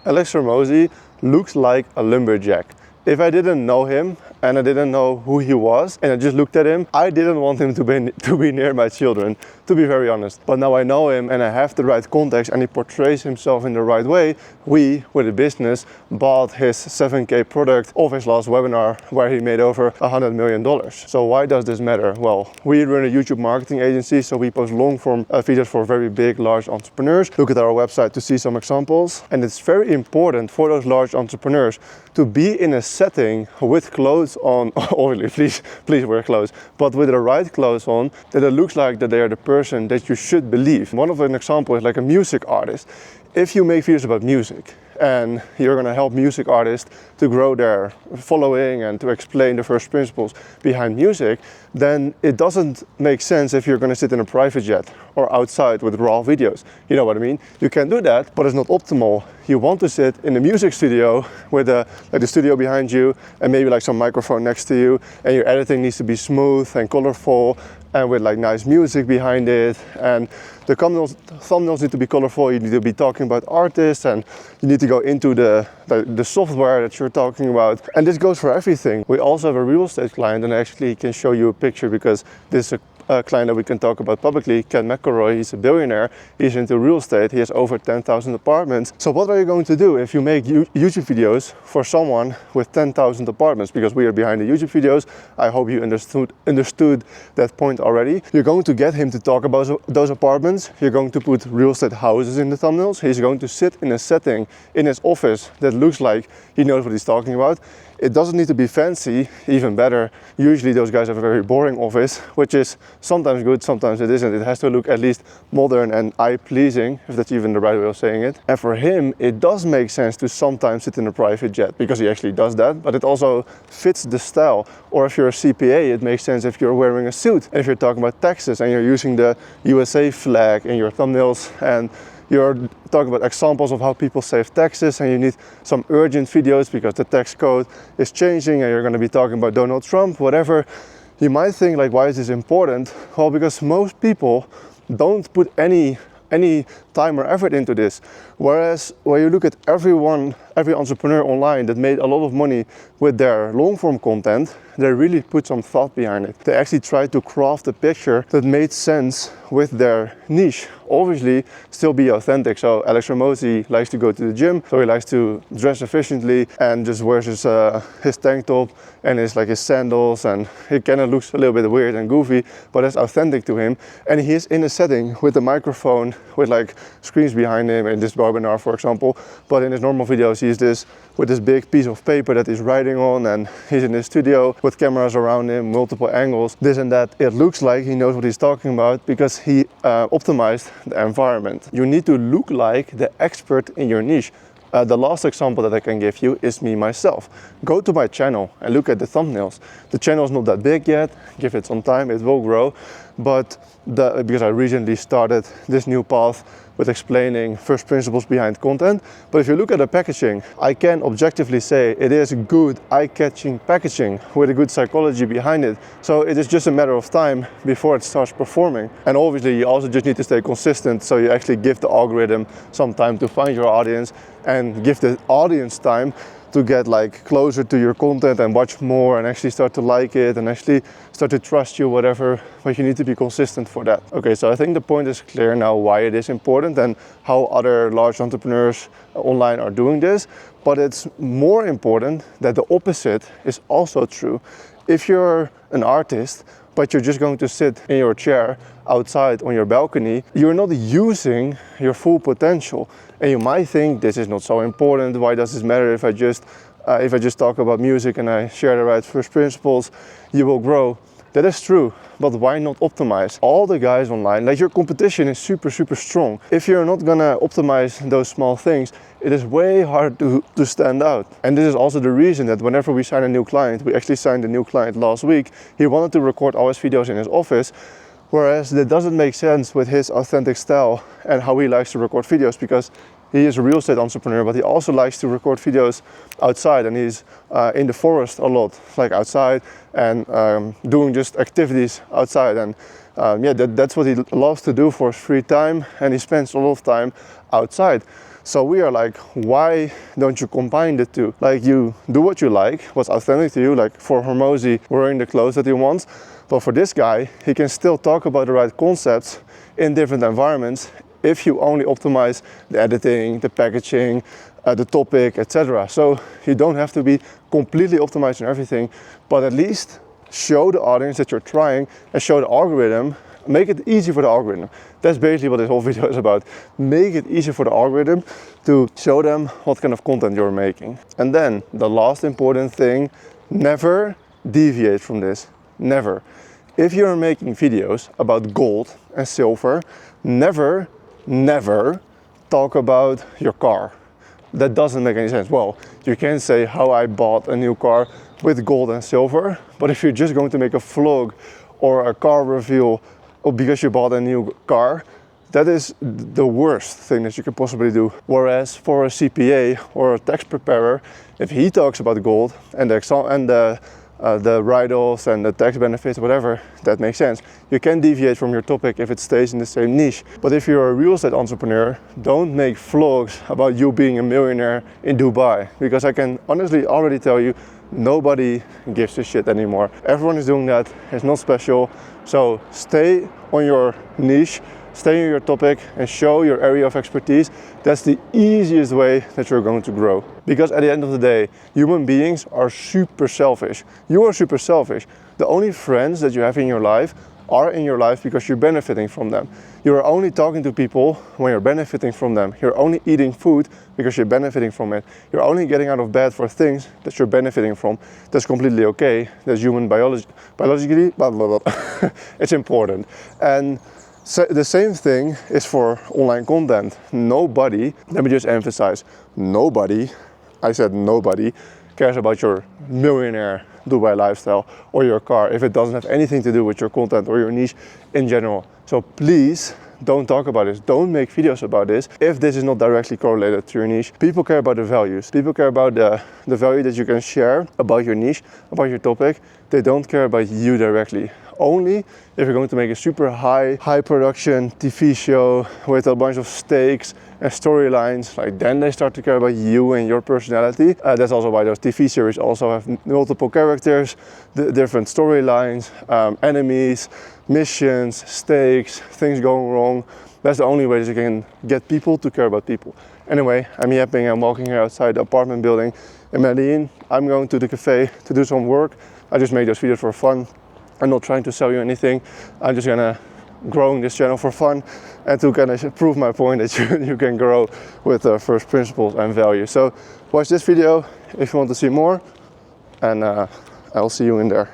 Alex Hormozi looks like a lumberjack. If I didn't know him and I didn't know who he was and I just looked at him, I didn't want him to be near my children, to be very honest. But now I know him and I have the right context and he portrays himself in the right way. We, with a business, bought his 7K product of his last webinar where he made over $100 million. So why does this matter? Well, we run a YouTube marketing agency, so we post long form videos for very big, large entrepreneurs. Look at our website to see some examples. And it's very important for those large entrepreneurs to be in a setting with clothes on, obviously, please wear clothes, but with the right clothes on, that it looks like that they are the person that you should believe. One of an example is like a music artist. If you make videos about music and you're going to help music artists to grow their following and to explain the first principles behind music, then it doesn't make sense if you're going to sit in a private jet or outside with raw videos. You know what I mean? You can do that, but it's not optimal. You want to sit in a music studio with the studio behind you and maybe like some microphone next to you, and your editing needs to be smooth and colorful and with like nice music behind it, and the thumbnails need to be colorful. You need to be talking about artists and you need to go into the software that you're talking about, and this goes for everything. We also have a real estate client, and I actually can show you a picture because this is a client that we can talk about publicly, Ken McElroy. He's a billionaire, he's into real estate, he has over 10,000 apartments. So what are you going to do if you make YouTube videos for someone with 10,000 apartments? Because we are behind the YouTube videos. I hope you understood that point already. You're going to get him to talk about those apartments. You're going to put real estate houses in the thumbnails. He's going to sit in a setting in his office that looks like he knows what he's talking about. It doesn't need to be fancy, even better. Usually those guys have a very boring office, which is sometimes good, sometimes it isn't. It has to look at least modern and eye-pleasing, if that's even the right way of saying it. And for him, it does make sense to sometimes sit in a private jet, because he actually does that, but it also fits the style. Or if you're a CPA, it makes sense if you're wearing a suit. And if you're talking about taxes and you're using the USA flag in your thumbnails, and you're talking about examples of how people save taxes, and you need some urgent videos because the tax code is changing and you're going to be talking about Donald Trump, whatever. You might think like, why is this important? Well, because most people don't put any time or effort into this. Whereas when you look at every entrepreneur online that made a lot of money with their long form content, they really put some thought behind it. They actually tried to craft a picture that made sense with their niche. Obviously, still be authentic. So Alex Hormozi likes to go to the gym, so he likes to dress efficiently and just wears his tank top and his sandals, and he kind of looks a little bit weird and goofy, but that's authentic to him. And he is in a setting with a microphone with like screens behind him in this webinar, for example. But in his normal videos, he's with this big piece of paper that he's writing on, and he's in his studio with cameras around him, multiple angles, this and that. It looks like he knows what he's talking about because he optimized the environment. You need to look like the expert in your niche. The last example that I can give you is me myself. Go to my channel and look at the thumbnails. The channel is not that big yet, give it some time, it will grow. But because I recently started this new path with explaining first principles behind content. But if you look at the packaging, I can objectively say it is good, eye-catching packaging with a good psychology behind it. So it is just a matter of time before it starts performing. And obviously you also just need to stay consistent, so you actually give the algorithm some time to find your audience and give the audience time to get like closer to your content and watch more and actually start to like it and actually start to trust you, whatever, but you need to be consistent for that. Okay, so I think the point is clear now why it is important and how other large entrepreneurs online are doing this, but it's more important that the opposite is also true. If you're an artist, but you're just going to sit in your chair outside on your balcony, you're not using your full potential. And you might think this is not so important. Why does this matter if I just talk about music and I share the right first principles? You will grow. That is true, but why not optimize? All the guys online, like your competition is super strong. If you're not gonna optimize those small things, it is way hard to stand out. And this is also the reason that whenever we sign a new client, we actually signed a new client last week, he wanted to record all his videos in his office, whereas that doesn't make sense with his authentic style and how he likes to record videos, because he is a real estate entrepreneur, but he also likes to record videos outside, and he's in the forest a lot, like outside, and doing just activities outside. And that's what he loves to do for his free time, and he spends a lot of time outside. So we are like, why don't you combine the two? Like, you do what you like, what's authentic to you, like for Hormozi, wearing the clothes that he wants. But for this guy, he can still talk about the right concepts in different environments if you only optimize the editing, the packaging, the topic, etc. So you don't have to be completely optimized on everything, but at least show the audience that you're trying and show the algorithm, make it easy for the algorithm. That's basically what this whole video is about. Make it easy for the algorithm to show them what kind of content you're making. And then the last important thing, never deviate from this. Never. If you're making videos about gold and silver, never talk about your car. That doesn't make any sense. Well, you can say how I bought a new car with gold and silver, but if you're just going to make a vlog or a car review or because you bought a new car, that is the worst thing that you can possibly do. Whereas for a CPA or a tax preparer, if he talks about gold and the write-offs and the tax benefits, whatever, that makes sense. You can deviate from your topic if it stays in the same niche. But if you're a real estate entrepreneur, don't make vlogs about you being a millionaire in Dubai, because I can honestly already tell you, nobody gives a shit anymore. Everyone is doing that. It's not special. So stay on your niche, stay on your topic and show your area of expertise. That's the easiest way that you're going to grow. Because at the end of the day, human beings are super selfish. You are super selfish. The only friends that you have in your life are in your life because you're benefiting from them. You're only talking to people when you're benefiting from them. You're only eating food because you're benefiting from it. You're only getting out of bed for things that you're benefiting from. That's completely okay. That's human biologically, blah, blah, blah. It's important. And so the same thing is for online content. Nobody, let me just emphasize, nobody, I said nobody, cares about your millionaire Dubai lifestyle or your car if it doesn't have anything to do with your content or your niche in general. So please don't talk about this. Don't make videos about this if this is not directly correlated to your niche. People care about the values. People care about the value that you can share about your niche, about your topic. They don't care about you directly. Only if you're going to make a super high production TV show with a bunch of stakes and storylines, like then they start to care about you and your personality. That's also why those TV series also have multiple characters, different storylines, enemies, missions, stakes, things going wrong. That's the only way that you can get people to care about people. Anyway, I'm yapping. I'm walking here outside the apartment building in Medellin. I'm going to the cafe to do some work. I just made those videos for fun. I'm not trying to sell you anything. I'm just gonna growing this channel for fun and to kind of prove my point that you can grow with first principles and value. So watch this video if you want to see more, and I'll see you in there.